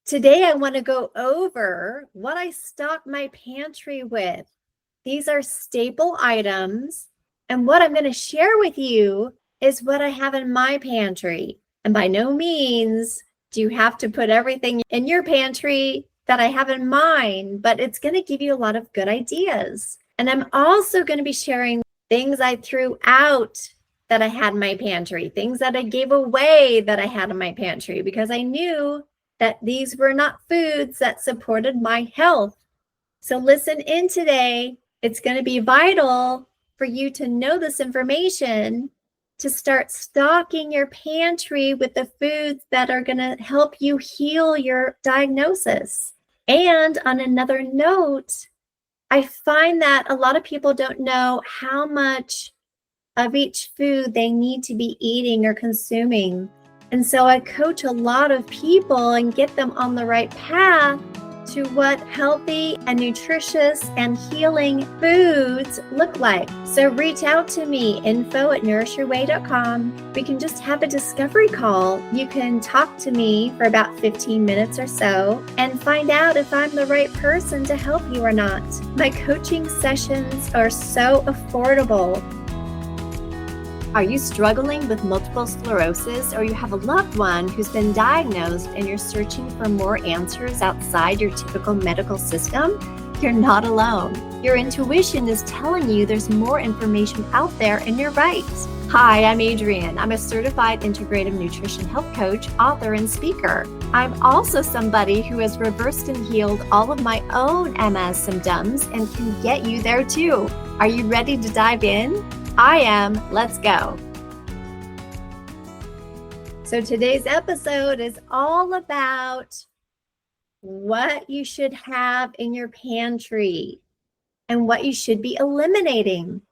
Today, I want to go over what I stock my pantry with. These are staple items, and what I'm going to share with you is what I have in my pantry. And by no means do you have to put everything in your pantry that I have in mine, but it's going to give you a lot of good ideas. And I'm also going to be sharing things I threw out that I had in my pantry, things that I gave away that I had in my pantry, because I knew that these were not foods that supported my health. So listen in today. It's going to be vital for you to know this information to start stocking your pantry with the foods that are going to help you heal your diagnosis. And on another note, I find that a lot of people don't know how much of each food they need to be eating or consuming. And so I coach a lot of people and get them on the right path to what healthy and nutritious and healing foods look like. So reach out to me, info@nourishyourway.com. We can just have a discovery call. You can talk to me for about 15 minutes or so and find out if I'm the right person to help you or not. My coaching sessions are so affordable. Are you struggling with multiple sclerosis, or you have a loved one who's been diagnosed and you're searching for more answers outside your typical medical system? You're not alone. Your intuition is telling you there's more information out there, and you're right. Hi, I'm Adrienne. I'm a certified integrative nutrition health coach, author, and speaker. I'm also somebody who has reversed and healed all of my own MS symptoms and can get you there too. Are you ready to dive in? I am. Let's go. So today's episode is all about what you should have in your pantry and what you should be eliminating.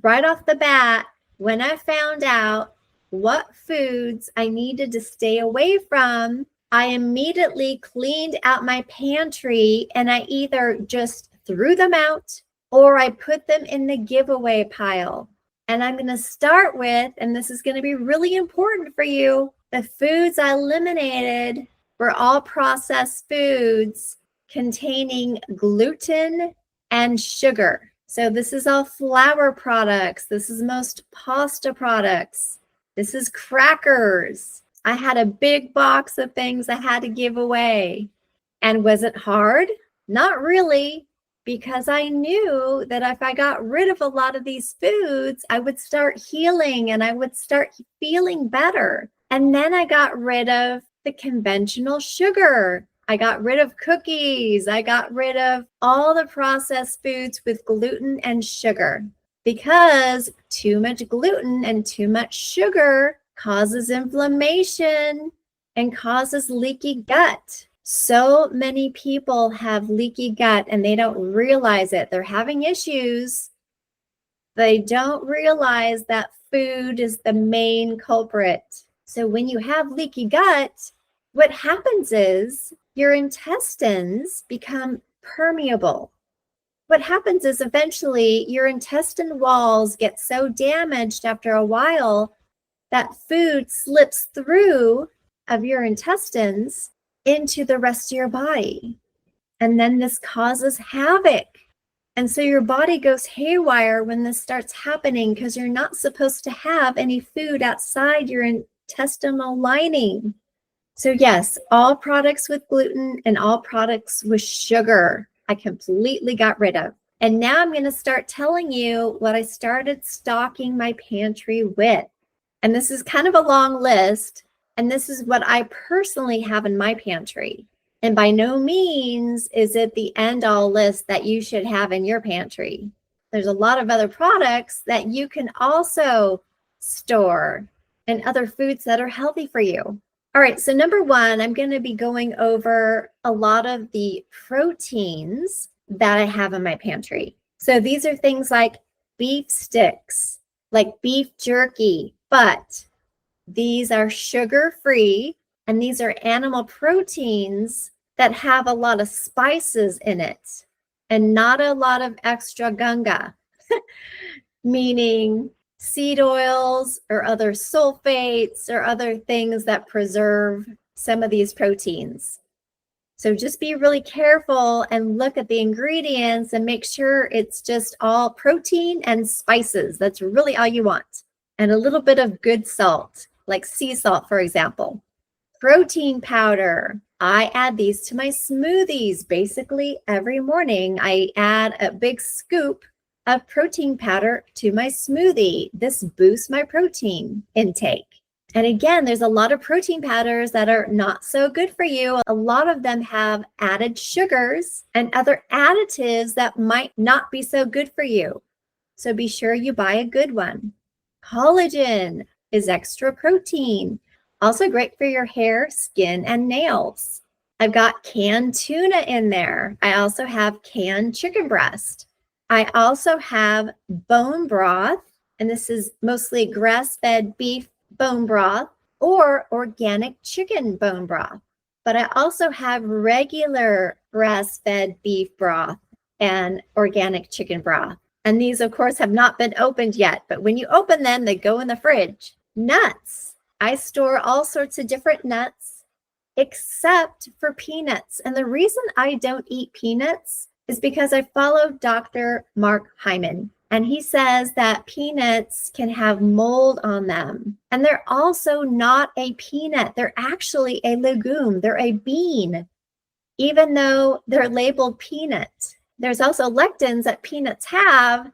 Right off the bat, when I found out what foods I needed to stay away from, I immediately cleaned out my pantry, and I either just threw them out or I put them in the giveaway pile. And I'm going to start with, and this is going to be really important for you, the foods I eliminated were all processed foods containing gluten and sugar. So this is all flour products. This is most pasta products. This is crackers. I had a big box of things I had to give away. And was it hard? Not really. Because I knew that if I got rid of a lot of these foods, I would start healing and I would start feeling better. And then I got rid of the conventional sugar. I got rid of cookies. I got rid of all the processed foods with gluten and sugar, because too much gluten and too much sugar causes inflammation and causes leaky gut. So many people have leaky gut and they don't realize it. They're having issues. They don't realize that food is the main culprit. So when you have leaky gut, what happens is your intestines become permeable. What happens is eventually your intestine walls get so damaged after a while that food slips through of your intestines into the rest of your body. And then this causes havoc. And so your body goes haywire when this starts happening, because you're not supposed to have any food outside your intestinal lining. So yes, all products with gluten and all products with sugar, I completely got rid of. And now I'm going to start telling you what I started stocking my pantry with. And this is kind of a long list. And this is what I personally have in my pantry. And by no means is it the end-all list that you should have in your pantry. There's a lot of other products that you can also store and other foods that are healthy for you. All right, so number one, I'm going to be going over a lot of the proteins that I have in my pantry. So these are things like beef sticks, like beef jerky, but these are sugar-free, and these are animal proteins that have a lot of spices in it and not a lot of extra gunga, meaning seed oils or other sulfates or other things that preserve some of these proteins. So just be really careful and look at the ingredients and make sure it's just all protein and spices. That's really all you want. And a little bit of good salt, like sea salt, for example. Protein powder. I add these to my smoothies basically every morning. I add a big scoop of protein powder to my smoothie. This boosts my protein intake. And again, there's a lot of protein powders that are not so good for you. A lot of them have added sugars and other additives that might not be so good for you. So be sure you buy a good one. Collagen is extra protein. Also great for your hair, skin, and nails. I've got canned tuna in there. I also have canned chicken breast. I also have bone broth, and this is mostly grass-fed beef bone broth or organic chicken bone broth. But I also have regular grass-fed beef broth and organic chicken broth. And these, of course, have not been opened yet, but when you open them, they go in the fridge. Nuts. I store all sorts of different nuts except for peanuts. And the reason I don't eat peanuts is because I follow Dr. Mark Hyman. And he says that peanuts can have mold on them. And they're also not a peanut. They're actually a legume. They're a bean, even though they're labeled peanut. There's also lectins that peanuts have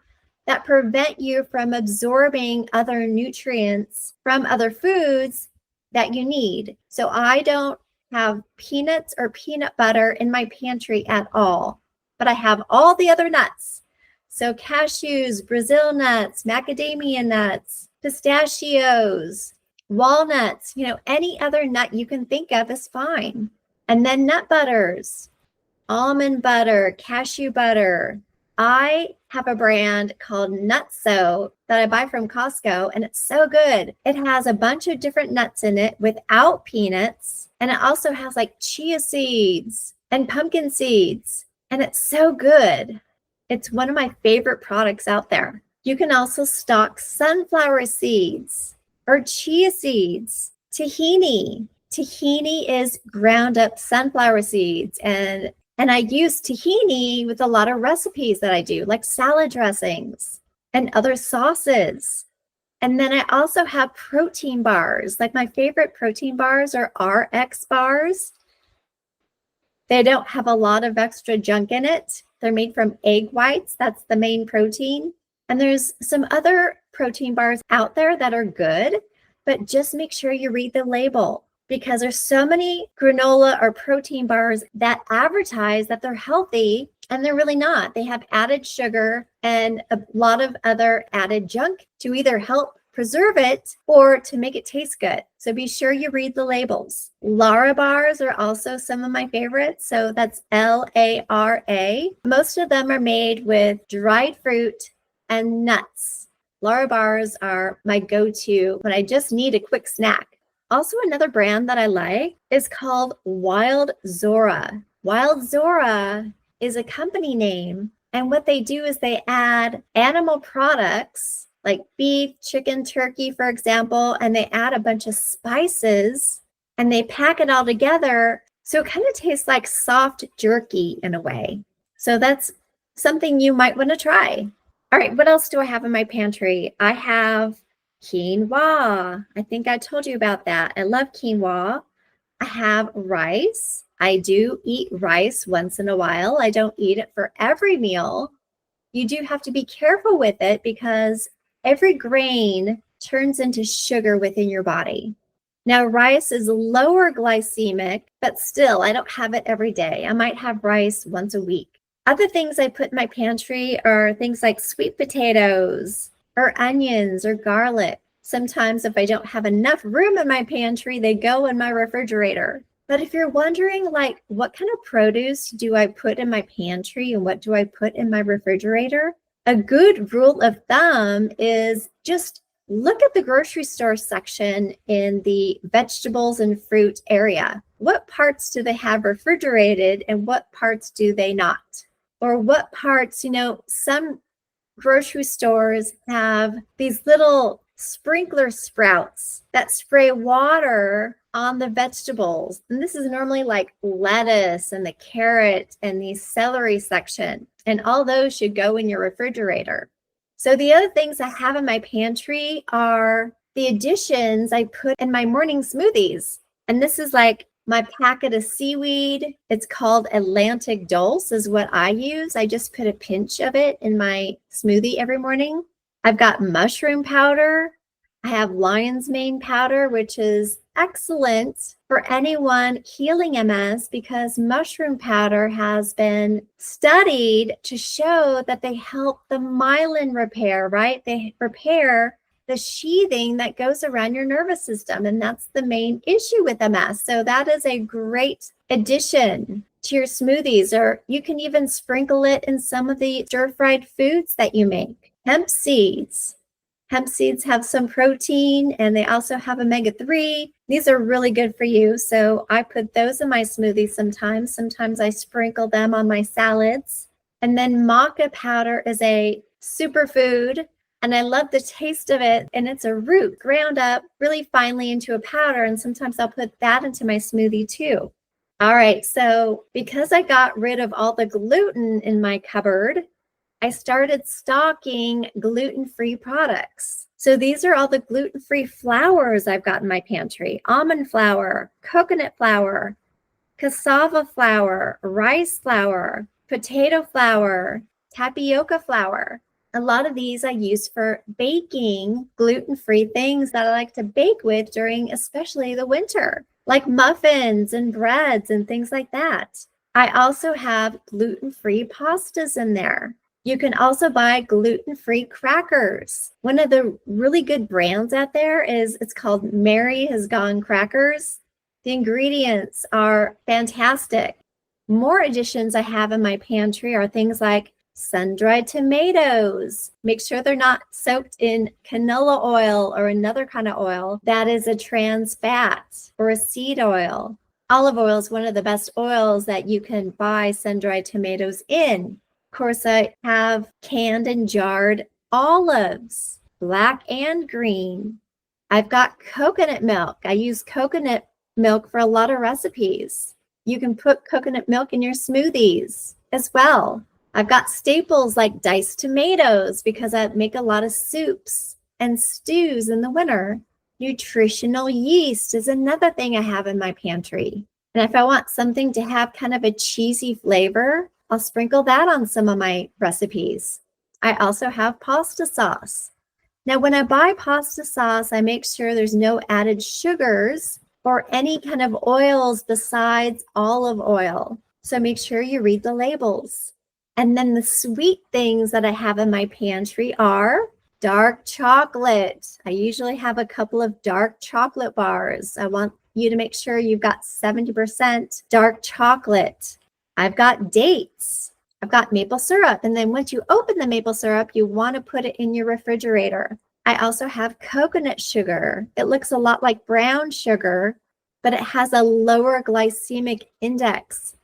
that prevent you from absorbing other nutrients from other foods that you need. So I don't have peanuts or peanut butter in my pantry at all, but I have all the other nuts. So cashews, Brazil nuts, macadamia nuts, pistachios, walnuts, any other nut you can think of is fine. And then nut butters, almond butter, cashew butter. I have a brand called Nutso that I buy from Costco, and it's so good. It has a bunch of different nuts in it without peanuts, and it also has like chia seeds and pumpkin seeds, and it's so good. It's one of my favorite products out there. You can also stock sunflower seeds or chia seeds, tahini. Tahini is ground up sunflower seeds, and I use tahini with a lot of recipes that I do, like salad dressings and other sauces. And then I also have protein bars. Like my favorite protein bars are RX bars. They don't have a lot of extra junk in it. They're made from egg whites. That's the main protein. And there's some other protein bars out there that are good, but just make sure you read the label, because there's so many granola or protein bars that advertise that they're healthy, and they're really not. They have added sugar and a lot of other added junk to either help preserve it or to make it taste good. So be sure you read the labels. Lara bars are also some of my favorites. So that's Lara. Most of them are made with dried fruit and nuts. Lara bars are my go-to when I just need a quick snack. Also, another brand that I like is called Wild Zora. Wild Zora is a company name, and what they do is they add animal products like beef, chicken, turkey, for example, and they add a bunch of spices and they pack it all together. So it kind of tastes like soft jerky in a way. So that's something you might want to try. All right, what else do I have in my pantry? I have quinoa. I think I told you about that. I love quinoa. I have rice. I do eat rice once in a while. I don't eat it for every meal. You do have to be careful with it because every grain turns into sugar within your body. Now, rice is lower glycemic, but still, I don't have it every day. I might have rice once a week. Other things I put in my pantry are things like sweet potatoes or onions or garlic. Sometimes if I don't have enough room in my pantry, they go in my refrigerator. But if you're wondering, like, what kind of produce do I put in my pantry and what do I put in my refrigerator? A good rule of thumb is just look at the grocery store section in the vegetables and fruit area. What parts do they have refrigerated and what parts do they not? Or what parts, some grocery stores have these little sprinkler sprouts that spray water on the vegetables. And this is normally like lettuce and the carrot and the celery section. And all those should go in your refrigerator. So the other things I have in my pantry are the additions I put in my morning smoothies. And this is like my packet of seaweed. It's called Atlantic Dulse is what I use. I just put a pinch of it in my smoothie every morning. I've got mushroom powder. I have lion's mane powder, which is excellent for anyone healing MS because mushroom powder has been studied to show that they help the myelin repair, right? They repair the sheathing that goes around your nervous system, and that's the main issue with MS. So that is a great addition to your smoothies, or you can even sprinkle it in some of the stir-fried foods that you make. Hemp seeds. Hemp seeds have some protein and they also have omega-3. These are really good for you. So I put those in my smoothies sometimes. Sometimes I sprinkle them on my salads. And then maca powder is a superfood and I love the taste of it. And it's a root ground up really finely into a powder. And sometimes I'll put that into my smoothie too. All right. So because I got rid of all the gluten in my cupboard, I started stocking gluten-free products. So these are all the gluten-free flours I've got in my pantry. Almond flour, coconut flour, cassava flour, rice flour, potato flour, tapioca flour. A lot of these I use for baking gluten-free things that I like to bake with during especially the winter, like muffins and breads and things like that. I also have gluten-free pastas in there. You can also buy gluten-free crackers. One of the really good brands out there it's called Mary Has Gone Crackers. The ingredients are fantastic. More additions I have in my pantry are things like sun-dried tomatoes. Make sure they're not soaked in canola oil or another kind of oil that is a trans fat or a seed oil. Olive oil is one of the best oils that you can buy sun-dried tomatoes in. Of course, I have canned and jarred olives, black and green. I've got coconut milk. I use coconut milk for a lot of recipes. You can put coconut milk in your smoothies as well. I've got staples like diced tomatoes because I make a lot of soups and stews in the winter. Nutritional yeast is another thing I have in my pantry. And if I want something to have kind of a cheesy flavor, I'll sprinkle that on some of my recipes. I also have pasta sauce. Now, when I buy pasta sauce, I make sure there's no added sugars or any kind of oils besides olive oil. So make sure you read the labels. And then the sweet things that I have in my pantry are dark chocolate. I usually have a couple of dark chocolate bars. I want you to make sure you've got 70% dark chocolate. I've got dates. I've got maple syrup. And then once you open the maple syrup, you want to put it in your refrigerator. I also have coconut sugar. It looks a lot like brown sugar, but it has a lower glycemic index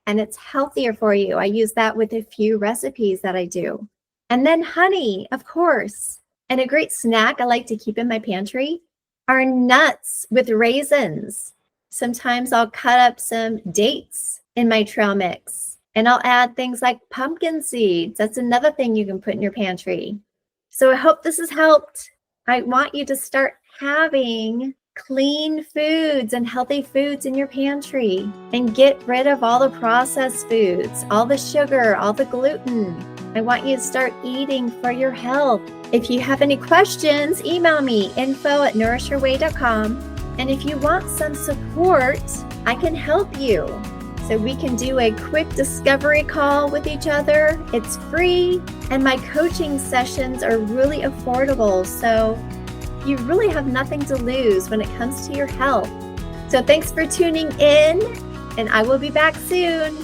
and it's healthier for you. I use that with a few recipes that I do. And then honey, of course. And a great snack I like to keep in my pantry are nuts with raisins. Sometimes I'll cut up some dates in my trail mix. And I'll add things like pumpkin seeds. That's another thing you can put in your pantry. So I hope this has helped. I want you to start having clean foods and healthy foods in your pantry and get rid of all the processed foods, all the sugar, all the gluten. I want you to start eating for your health. If you have any questions, email me info@nourishyourway.com. And if you want some support, I can help you. So we can do a quick discovery call with each other. It's free, and my coaching sessions are really affordable. So you really have nothing to lose when it comes to your health. So thanks for tuning in, and I will be back soon.